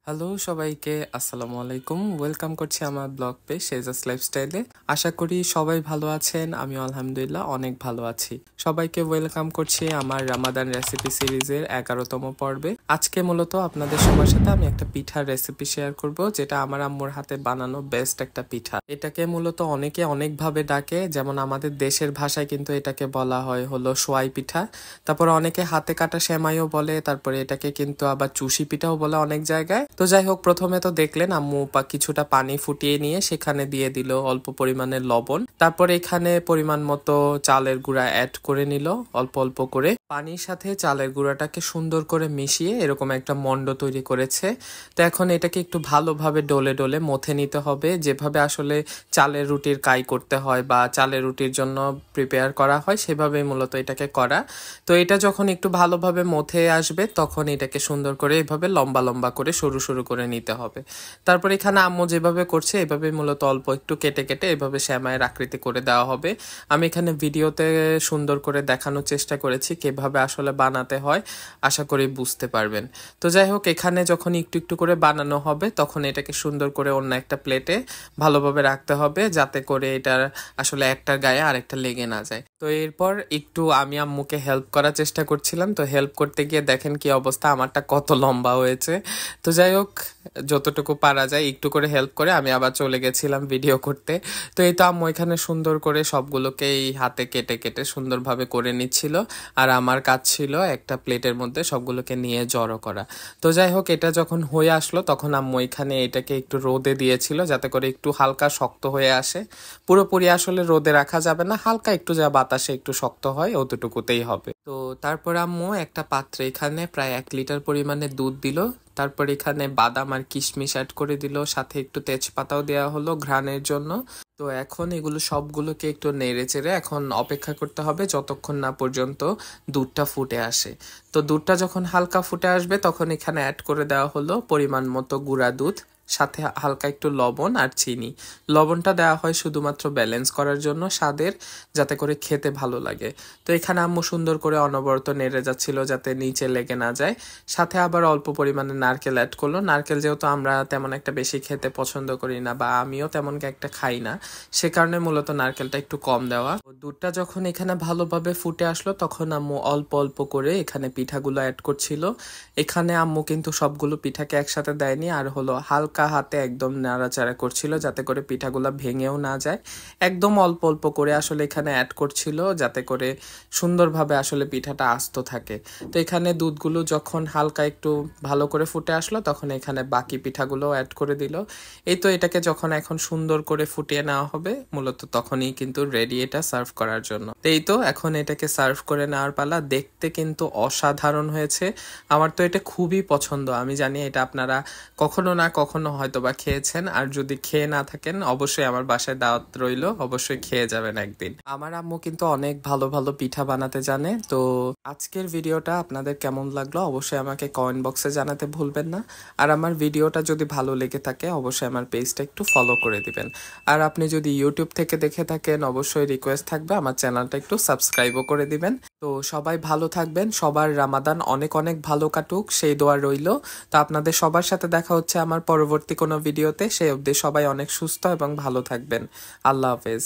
Hello সবাইকে আসসালামু আলাইকুম। ওয়েলকাম করছি আমার ব্লগ পেজ শেজাস লাইফস্টাইলে। আশা করি সবাই ভালো আছেন। আমি আলহামদুলিল্লাহ অনেক ভালো আছি। সবাইকে ওয়েলকাম করছি আমার রামাদান রেসিপি সিরিজের 11তম পর্বে। আজকে মূলত আপনাদের সবার সাথে আমি একটা পিঠার রেসিপি শেয়ার করব, যেটা আমার আম্মুর হাতে বানানো বেস্ট একটা পিঠা। এটাকে মূলত অনেকে অনেকভাবে ডাকে, যেমন আমাদের দেশের ভাষায় কিন্তু এটাকে বলা হয় হলো সোয়াই পিঠা। তারপর অনেকে হাতে কাটা সেমাইও বলে, তারপরে এটাকে কিন্তু আবার চুষি পিঠাও বলে অনেক জায়গায়। তো যাই হোক, প্রথমে তো দেখলেন আম্মু কিছুটা পানি ফুটিয়ে নিয়ে সেখানে দিয়ে দিল অল্প পরিমাণে লবণ। তারপর এখানে পরিমাণ মতো চালের গুঁড়া অ্যাড করে নিল অল্প অল্প করে। পানির সাথে চালের গুঁড়াটাকে সুন্দর করে মিশিয়ে এরকম একটা মন্ড তৈরি করেছে। তো এখন এটাকে একটু ভালোভাবে ডলে ডলে মথে নিতে হবে, যেভাবে আসলে চালের রুটির কাই করতে হয় বা চালের রুটির জন্য প্রিপেয়ার করা হয় সেভাবেই মূলত এটাকে করা। তো এটা যখন একটু ভালোভাবে মথে আসবে তখন এটাকে সুন্দর করে এভাবে লম্বা লম্বা করে সরু সরু করে নিতে হবে। তারপর এখানে আম্মু যেভাবে করছে এভাবে মূলত অল্প একটু কেটে কেটে এভাবে সেমাইয়ের আকৃতি করে দেওয়া হবে। আমি এখানে ভিডিওতে সুন্দর করে দেখানোর চেষ্টা করেছি কিভাবে আসলে বানাতে হয়, আশা করি বুঝতে পারবেন। তো যাই হোক, এখানে যখন একটু একটু করে বানানো হবে তখন এটাকে সুন্দর করে অন্য একটা প্লেটে ভালোভাবে রাখতে হবে, যাতে করে এটার আসলে একটার গায়ে আরেকটা লেগে না যায়। তো এরপর একটু আমি আম্মুকে হেল্প করার চেষ্টা করছিলাম। তো হেল্প করতে গিয়ে দেখেন কি অবস্থা, আমারটা কত লম্বা হয়েছে। তো যাই হোক, যতটুকু পারা যায় একটু করে হেল্প করে আমি আবার চলে গেছিলাম ভিডিও করতে। তো এই তো আম্মু এখানে সুন্দর করে সবগুলোকে এই হাতে কেটে কেটে সুন্দরভাবে করে নিচ্ছিল, আর আমার কাজ ছিল একটা প্লেটের মধ্যে সবগুলোকে নিয়ে জড়ো করা। তো যাই হোক, এটা যখন হয়ে আসলো তখন আম্মু এখানে এটাকে একটু রোদে দিয়েছিল, যাতে করে একটু হালকা শক্ত হয়ে আসে। পুরোপুরি আসলে রোদে রাখা যাবে না, হালকা একটু যা বাতাসে একটু শক্ত হয় অতটুকুতেই হবে। তো তারপর আম্মু একটা পাত্রে এখানে প্রায় 1 লিটার পরিমাণে দুধ দিল। তারপর এখানে বাদাম আর কিশমিশ অ্যাড করে দিল, সাথে একটু তেজপাতাও দেওয়া হলো ঘ্রাণের জন্য। তো এখন এগুলো সবগুলোকে একটু নেড়ে চেড়ে এখন অপেক্ষা করতে হবে যতক্ষণ না পর্যন্ত দুধটা ফুটে আসে। তো দুধটা যখন হালকা ফুটে আসবে তখন এখানে অ্যাড করে দেওয়া হলো পরিমাণ মতো গুঁড়া দুধ, সাথে হালকা একটু লবণ আর চিনি। লবণটা দেওয়া হয় শুধুমাত্র ব্যালেন্স করার জন্য স্বাদের, যাতে করে খেতে ভালো লাগে। তো এখানে আম্মু সুন্দর করে অনবরত নেড়ে যাচ্ছিল যাতে নিচে লেগে না যায়। সাথে আবার অল্প পরিমাণে নারকেল অ্যাড করলো। নারকেল যেহেতু আমরা তেমন একটা বেশি খেতে পছন্দ করি না, বা আমিও তেমন একটা খাই না, সে কারণে মূলত নারকেলটা একটু কম দেওয়া। দুধটা যখন এখানে ভালোভাবে ফুটে আসলো তখন আম্মু অল্প অল্প করে এখানে পিঠাগুলো অ্যাড করছিল। এখানে আম্মু কিন্তু সবগুলো পিঠাকে একসাথে দেয়নি, আর হলো হালকা হাতে একদম নাড়াচাড়া করছিল যাতে করে পিঠাগুলো ভেঙেও না যায়। একদম অল্প অল্প করে আসলে এখানে অ্যাড করছিল যাতে করে সুন্দরভাবে আসলে পিঠাটা আস্ত থাকে। তো এখানে দুধগুলো যখন হালকা একটু ভালো করে ফুটে আসলো তখন এখানে বাকি পিঠাগুলো অ্যাড করে দিল। এই তো এটাকে যখন এখন সুন্দর করে ফুটিয়ে নেওয়া হবে মূলত তখনই কিন্তু রেডি এটা সার্ভ করার জন্য। এই তো এখন এটাকে সার্ভ করে নেওয়ার পালা। দেখতে কিন্তু অসাধারণ হয়েছে, আমার তো এটা খুবই পছন্দ। আমি জানি এটা আপনারা কখনো না কখনো হয়তো বা খেয়েছেন, আর যদি খেয়ে না থাকেন অবশ্যই আমার বাসায় দাওয়াত রইল, অবশ্যই খেয়ে যাবেন একদিন। আমার আম্মু কিন্তু অনেক ভালো ভালো পিঠা বানাতে জানে। তো আজকের ভিডিওটা আপনাদের কেমন লাগলো অবশ্যই আমাকে কমেন্ট বক্সে জানাতে ভুলবেন না। আর আমার ভিডিওটা যদি ভালো লেগে থাকে অবশ্যই আমার পেজটা একটু ফলো করে দিবেন। আর আপনি যদি ইউটিউব থেকে দেখে থাকেন অবশ্যই রিকোয়েস্ট থাকবে আমার চ্যানেলটা একটু সাবস্ক্রাইবও করে দিবেন। তো সবাই ভালো থাকবেন, সবার রামাদান অনেক অনেক ভালো কাটুক সেই দোয়া রইল। তো আপনাদের সবার সাথে দেখা হচ্ছে আমার পরবর্তী কোনো ভিডিওতে। সেই অবধি সবাই অনেক সুস্থ এবং ভালো থাকবেন। আল্লাহ হাফেজ।